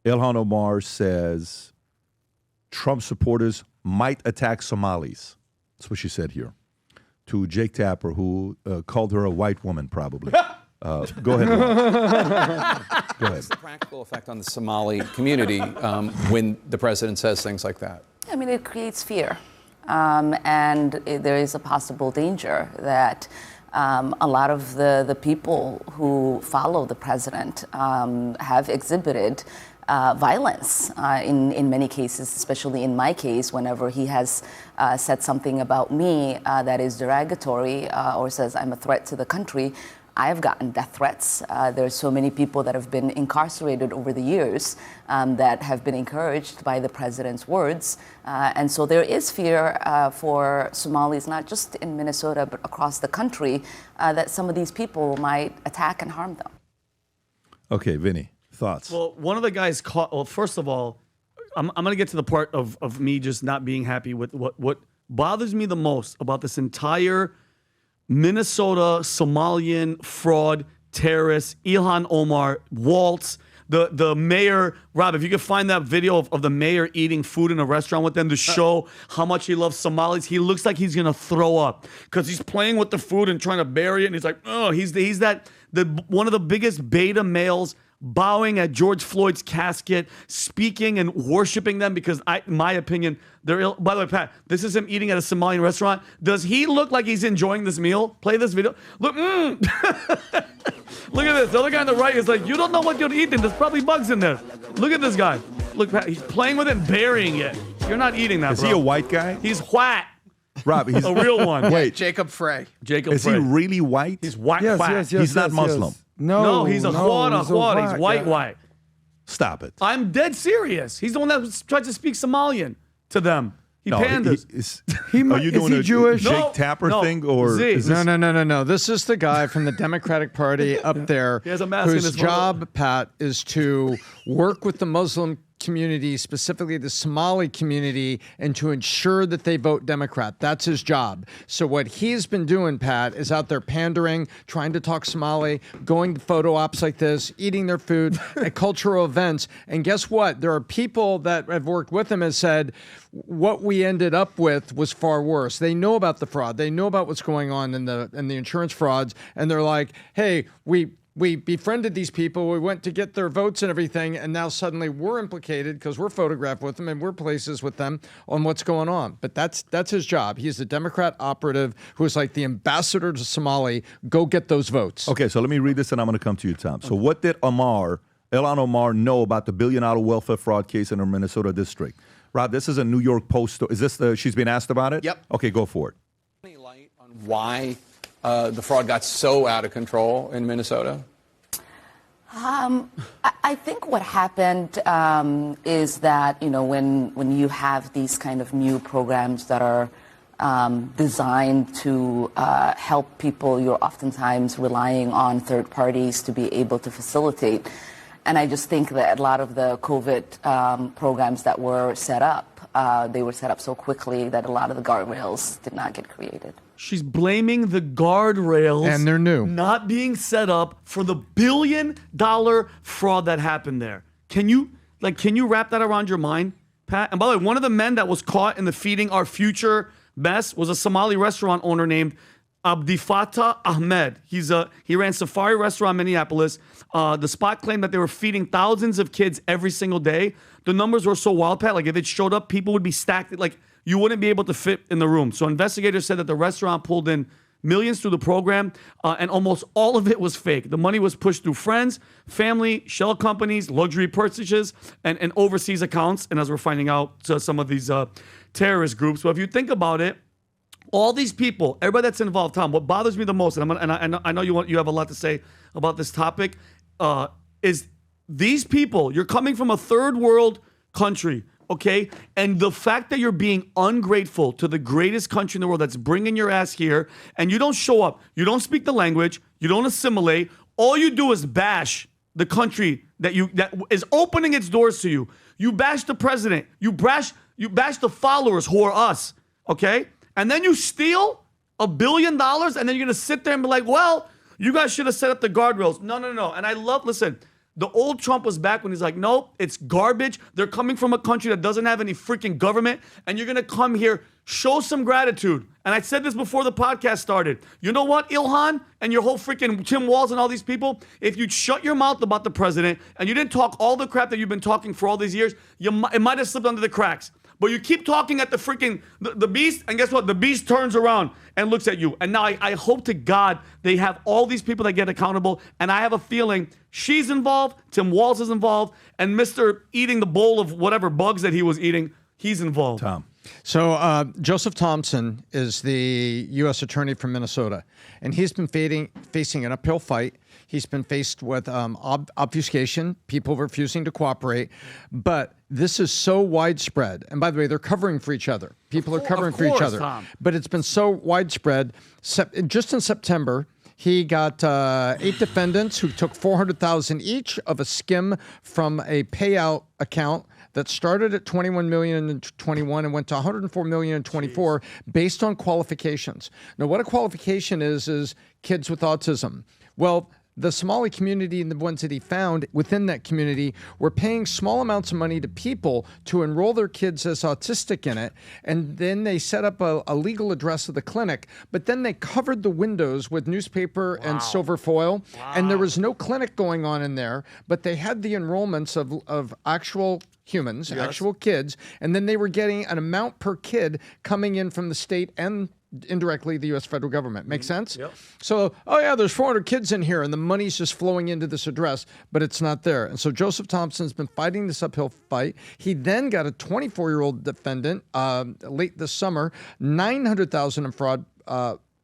Ilhan Omar says Trump supporters might attack Somalis. That's what she said here to Jake Tapper, who called her a white woman, probably. Go ahead. Go ahead. What's the practical effect on the Somali community when the president says things like that? I mean, it creates fear. And there is a possible danger that a lot of the people who follow the president have exhibited violence in many cases, especially in my case, whenever he has said something about me that is derogatory or says I'm a threat to the country. I've gotten death threats. There's so many people that have been incarcerated over the years that have been encouraged by the president's words. And so there is fear for Somalis, not just in Minnesota, but across the country, that some of these people might attack and harm them. Okay, Vinny, thoughts? Well, one of the guys caught, well, first of all, I'm going to get to the part of me just not being happy with what bothers me the most about this entire Minnesota Somalian fraud terrorist, Ilhan Omar, Waltz, the mayor. Rob, if you could find that video of the mayor eating food in a restaurant with them to show how much he loves Somalis, he looks like he's gonna throw up because he's playing with the food and trying to bury it, and he's like, oh, he's one of the biggest beta males, bowing at George Floyd's casket, speaking and worshiping them because, in my opinion, they're ill. By the way, Pat, this is him eating at a Somalian restaurant. Does he look like he's enjoying this meal? Play this video. Look, Look at this. The other guy on the right is like, you don't know what you're eating. There's probably bugs in there. Look at this guy. Look, Pat, he's playing with it and burying it. You're not eating that, Is bro. he a white guy? He's white. Rob, he's A real one. Wait, Jacob Frey. Jacob is Frey. he really white? He's white. Yes, white. yes, yes. He's not yes, Muslim. Yes. No, He's a no, white. he's a He's white, yeah. white. Stop it. I'm dead serious. He's the one that tried to speak Somalian to them. He panders. Are you doing he a Jewish? Jake No, Tapper no. thing, or Z. is this? No. This is the guy from the Democratic Party up there He has a mask in whose his photo. job, Pat, is to work with the Muslim community, specifically the Somali community, and to ensure that they vote Democrat. That's his job. So what he's been doing, Pat, is out there pandering, trying to talk Somali, going to photo ops like this, eating their food at cultural events. And guess what? There are people that have worked with him and said, what we ended up with was far worse. They know about the fraud. They know about what's going on in the insurance frauds. And they're like, hey, we befriended these people. We went to get their votes and everything, and now suddenly we're implicated because we're photographed with them and we're places with them on what's going on. But that's his job. He's the Democrat operative who is like the ambassador to Somali. Go get those votes. Okay, so let me read this, and I'm going to come to you, Tom. So what did Ilhan Omar know about the billion-dollar welfare fraud case in her Minnesota district? Rob, this is a New York Post. Is this she's been asked about it? Yep. Okay, go for it. Any light on why the fraud got so out of control in Minnesota? I think what happened is that, when you have these kind of new programs that are designed to help people, you're oftentimes relying on third parties to be able to facilitate. And I just think that a lot of the COVID programs that were set up, they were set up so quickly that a lot of the guardrails did not get created. She's blaming the guardrails. And they're new. Not being set up for the $1 billion fraud that happened there. Can you wrap that around your mind, Pat? And by the way, one of the men that was caught in the feeding our future mess was a Somali restaurant owner named Abdifatah Ahmed. He ran Safari Restaurant in Minneapolis. The spot claimed that they were feeding thousands of kids every single day. The numbers were so wild, Pat, like if it showed up, people would be stacked. Like you wouldn't be able to fit in the room. So investigators said that the restaurant pulled in millions through the program, and almost all of it was fake. The money was pushed through friends, family, shell companies, luxury purchases, and overseas accounts. And as we're finding out, some of these terrorist groups. So if you think about it, all these people, everybody that's involved, Tom, what bothers me the most, and I know you have a lot to say about this topic, is these people, you're coming from a third world country, okay? And the fact that you're being ungrateful to the greatest country in the world that's bringing your ass here, and you don't show up, you don't speak the language, you don't assimilate, all you do is bash the country that is opening its doors to you. You bash the president, you bash the followers who are us, okay? And then you steal $1 billion, and then you're gonna sit there and be like, well, you guys should have set up the guardrails. No. And listen, The old Trump was back when he's like, nope, it's garbage. They're coming from a country that doesn't have any freaking government, and you're going to come here, show some gratitude. And I said this before the podcast started. You know what, Ilhan and your whole freaking Tim Walz and all these people, if you'd shut your mouth about the president and you didn't talk all the crap that you've been talking for all these years, it might have slipped under the cracks. But you keep talking at the freaking, the beast, and guess what? The beast turns around and looks at you. And now I hope to God they have all these people that get accountable. And I have a feeling she's involved, Tim Walz is involved, and Mr. eating the bowl of whatever bugs that he was eating, he's involved. Tom. So Joseph Thompson is the U.S. attorney from Minnesota, and he's been facing an uphill fight. He's been faced with obfuscation, people refusing to cooperate, but this is so widespread. And by the way, they're covering for each other. People are covering for each other. Tom. But it's been so widespread. Just in September, he got 8 defendants who took $400,000 each of a skim from a payout account that started at $21 million in 21 and went to $104 million in 24 based on qualifications. Now, what a qualification is kids with autism. Well, the Somali community and the ones that he found within that community were paying small amounts of money to people to enroll their kids as autistic in it. And then they set up a legal address of the clinic, but then they covered the windows with newspaper and silver foil. And there was no clinic going on in there, but they had the enrollments of actual humans, actual kids. And then they were getting an amount per kid coming in from the state and indirectly the U.S. federal government. Make sense? Yep. So, oh yeah, there's 400 kids in here and the money's just flowing into this address, but it's not there. And so Joseph Thompson's been fighting this uphill fight. He then got a 24-year-old defendant late this summer, $900,000 in fraud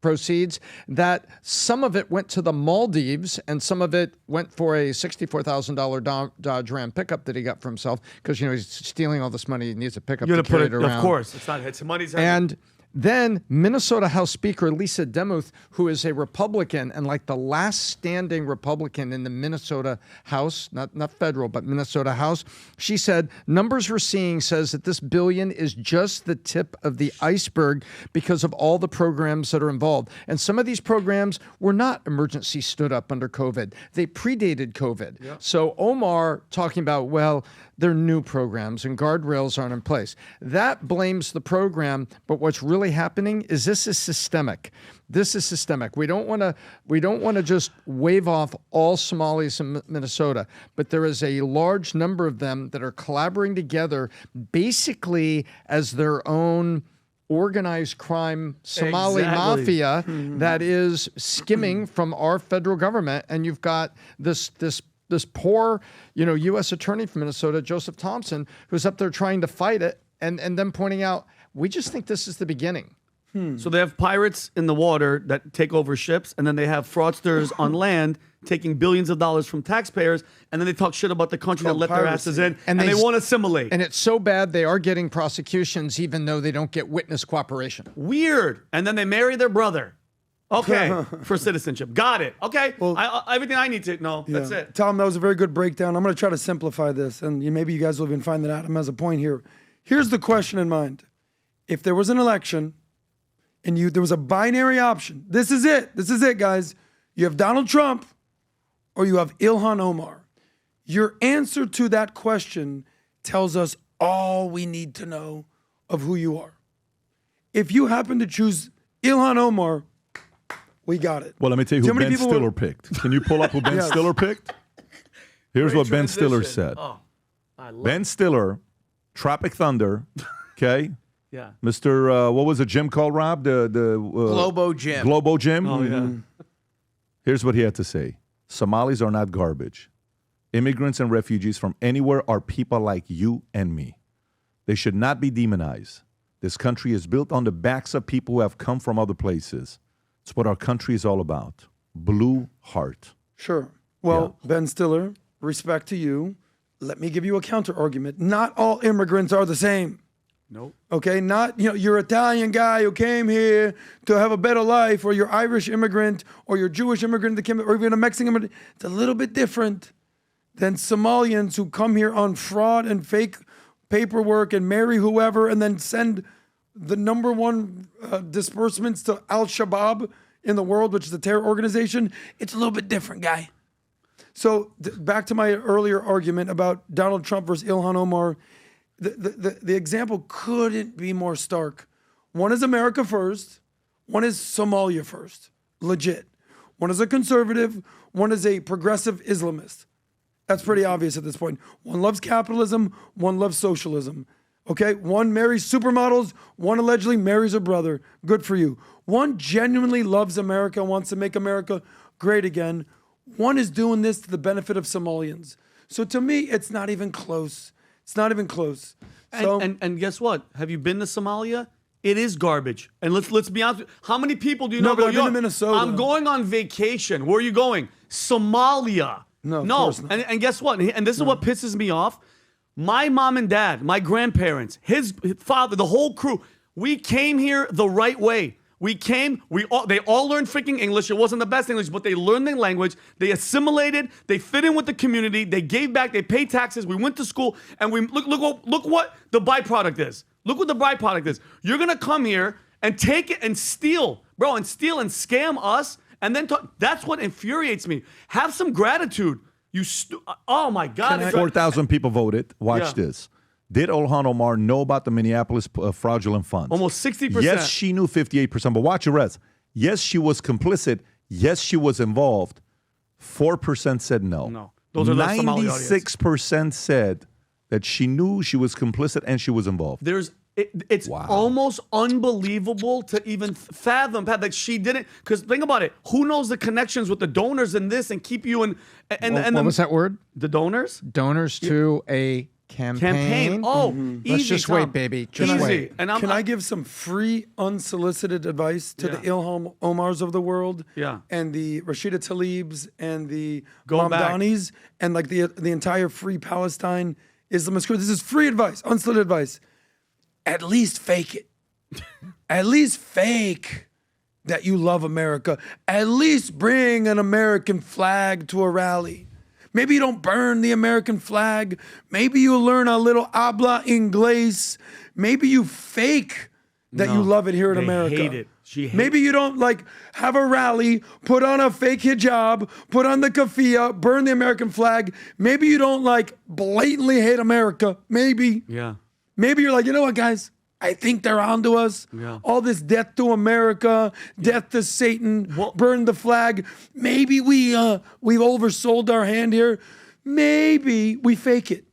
proceeds, that some of it went to the Maldives and some of it went for a $64,000 Dodge Ram pickup that he got for himself because, he's stealing all this money. He needs a pickup You're to going to carry put it it, around. of course. It's money's And then Minnesota House Speaker Lisa Demuth, who is a Republican and like the last standing Republican in the Minnesota House, not federal, but Minnesota House, she said, numbers we're seeing says that this billion is just the tip of the iceberg because of all the programs that are involved. And some of these programs were not emergency stood up under COVID. They predated COVID. Yep. So Omar talking about, well, they're new programs and guardrails aren't in place. That blames the program, but what's really happening is this is systemic. This is systemic. We don't want to just wave off all Somalis in Minnesota, but there is a large number of them that are collaborating together basically as their own organized crime Somali Mafia that is skimming from our federal government. And you've got this poor, U.S. attorney from Minnesota, Joseph Thompson, who's up there trying to fight it and then pointing out, we just think this is the beginning. So they have pirates in the water that take over ships, and then they have fraudsters on land taking billions of dollars from taxpayers, and then they talk shit about the country that let their asses in, and they won't assimilate. And it's so bad they are getting prosecutions even though they don't get witness cooperation. Weird. And then they marry their brother. Okay, for citizenship. Got it. Okay, Well, everything I need to know. That's it. Tom, that was a very good breakdown. I'm going to try to simplify this, and maybe you guys will even find that Adam has a point here. Here's the question in mind. If there was an election and there was a binary option, this is it, guys. You have Donald Trump or you have Ilhan Omar. Your answer to that question tells us all we need to know of who you are. If you happen to choose Ilhan Omar, we got it. Well, let me tell you who Ben Stiller picked. Can you pull up who Ben Stiller picked? Here's what Ben Stiller said. Ben Stiller, Tropic Thunder, okay? Yeah. Mr. What was the gym called, Rob? The Globo Gym. Globo Gym? Oh, yeah. Here's what he had to say. Somalis are not garbage. Immigrants and refugees from anywhere are people like you and me. They should not be demonized. This country is built on the backs of people who have come from other places. It's what our country is all about. Blue heart. Sure. Well, Ben Stiller, respect to you. Let me give you a counter argument. Not all immigrants are the same. Nope. Okay, not you're Italian guy who came here to have a better life, or you're Irish immigrant, or you're Jewish immigrant that came, or even a Mexican immigrant. It's a little bit different than Somalians who come here on fraud and fake paperwork and marry whoever and then send the number one disbursements to Al-Shabaab in the world, which is a terror organization. It's a little bit different, guy. So back to my earlier argument about Donald Trump versus Ilhan Omar, the example couldn't be more stark. One is America first, one is Somalia first, legit. One is a conservative, one is a progressive Islamist. That's pretty obvious at this point. One loves capitalism, one loves socialism. Okay, one marries supermodels, one allegedly marries a brother. Good for you. One genuinely loves America, wants to make America great again. One is doing this to the benefit of Somalians. So to me, it's not even close. It's not even close. So, And guess what? Have you been to Somalia? It is garbage. And let's be honest. How many people do you know? No, but I've been to "Yo, Minnesota." I'm going on vacation. Where are you going? Somalia. No, of course not. And guess what? And this is what pisses me off. My mom and dad, my grandparents, his father, the whole crew, we came here the right way. We came, they all learned freaking English. It wasn't the best English, but they learned their language. They assimilated. They fit in with the community. They gave back. They paid taxes. We went to school, and we look what the byproduct is. Look what the byproduct is. You're gonna come here and take it and steal, bro, and steal and scam us, and then talk. That's what infuriates me. Have some gratitude. Oh my God! 4,000 people voted. Watch Yeah. this. Did Ilhan Omar know about the Minneapolis fraudulent funds? Almost 60%. Yes, she knew 58%, but watch the rest. Yes, she was complicit. Yes, she was involved. 4% said no. No. Those are the Somali audience. 96% said that she knew she was complicit and she was involved. It's almost unbelievable to even fathom, Pat, that she didn't. Because think about it. Who knows the connections with the donors in this and keep you in? What was that word? The donors? Donors to a campaign. Oh, easy. Let's just Tom. wait, baby. Just Easy. wait. And can I give some free, unsolicited advice to the Ilhan Omars of the world? Yeah. And the Rashida Tlaibs and the Go back. Mamdanis and like the entire Free Palestine Islamist group. This is free advice, unsolicited advice. At least fake it. At least fake that you love America. At least bring an American flag to a rally. Maybe you don't burn the American flag. Maybe you learn a little habla inglés. Maybe you fake that you love it here in they America. hate it. She hates Maybe you don't like have a rally, put on a fake hijab, put on the keffiyeh, burn the American flag. Maybe you don't like blatantly hate America. Maybe. Yeah. Maybe you're like, you know what, guys? I think they're onto us. Yeah. All this death to America, death to Satan, burn the flag. Maybe we've oversold our hand here. Maybe we fake it.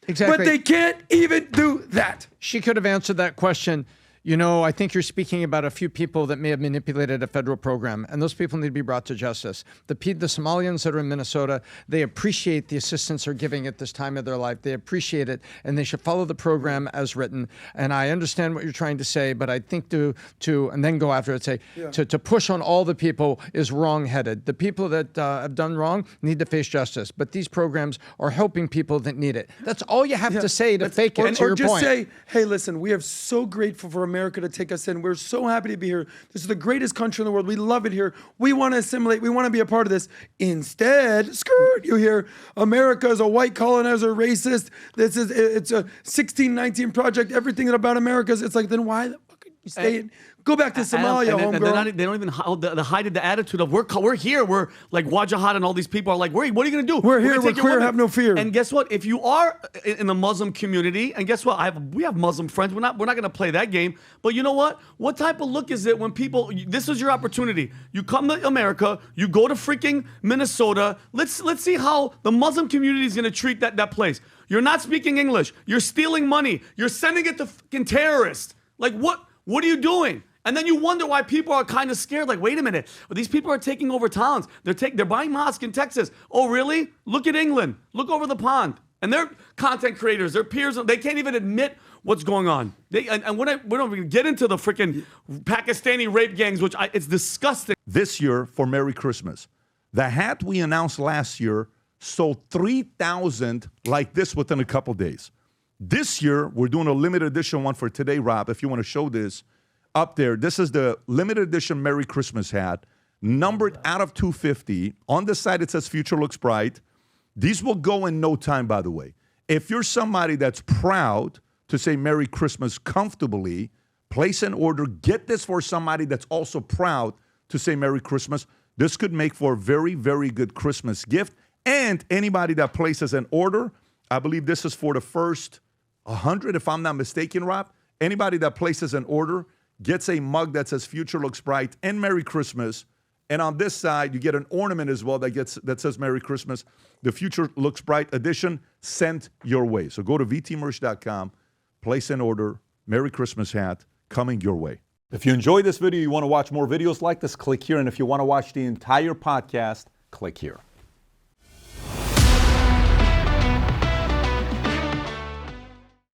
Exactly. But they can't even do that. She could have answered that question. You know, I think you're speaking about a few people that may have manipulated a federal program, and those people need to be brought to justice. The Somalians that are in Minnesota, they appreciate the assistance they're giving at this time of their life. They appreciate it, and they should follow the program as written. And I understand what you're trying to say, but I think to and then go after it, to push on all the people is wrong-headed. The people that have done wrong need to face justice, but these programs are helping people that need it. That's all you have to say to fake it, to Or your just point. say, hey, listen, we are so grateful for America to take us in. We're so happy to be here. This is the greatest country in the world. We love it here. We want to assimilate. We want to be a part of this. Instead, skirt, you hear America is a white colonizer racist. It's a 1619 project. Everything about America is, it's like, then why the fuck are you staying? Go back to Somalia, and homegirl. they don't even hide the attitude of we're here. We're like Wajahat and all these people are like, what are you going to do? We're here, gonna we're take your queer, women." have no fear. And guess what? If you are in the Muslim community, and guess what? We have Muslim friends. We're not going to play that game. But you know what? What type of look is it when people? This is your opportunity. You come to America. You go to freaking Minnesota. Let's see how the Muslim community is going to treat that place. You're not speaking English. You're stealing money. You're sending it to fucking terrorists. Like what? What are you doing? And then you wonder why people are kind of scared. Like, wait a minute, these people are taking over towns. They're buying mosques in Texas. Oh, really? Look at England. Look over the pond. And they're content creators. They're peers. They can't even admit what's going on. We don't even get into the freaking Pakistani rape gangs, which it's disgusting. This year for Merry Christmas, the hat we announced last year sold 3,000 like this within a couple days. This year, we're doing a limited edition one for today, Rob, if you want to show this. Up there, this is the limited edition Merry Christmas hat, numbered out of 250. On the side, it says Future Looks Bright. These will go in no time, by the way. If you're somebody that's proud to say Merry Christmas comfortably, place an order. Get this for somebody that's also proud to say Merry Christmas. This could make for a very, very good Christmas gift And anybody that places an order, I believe this is for the first 100, if I'm not mistaken, Rob. Anybody that places an order gets a mug that says Future Looks Bright and Merry Christmas. And on this side, you get an ornament as well that says Merry Christmas. The Future Looks Bright edition sent your way. So go to vtmerch.com, place an order, Merry Christmas hat coming your way. If you enjoyed this video, you want to watch more videos like this, click here. And if you want to watch the entire podcast, click here.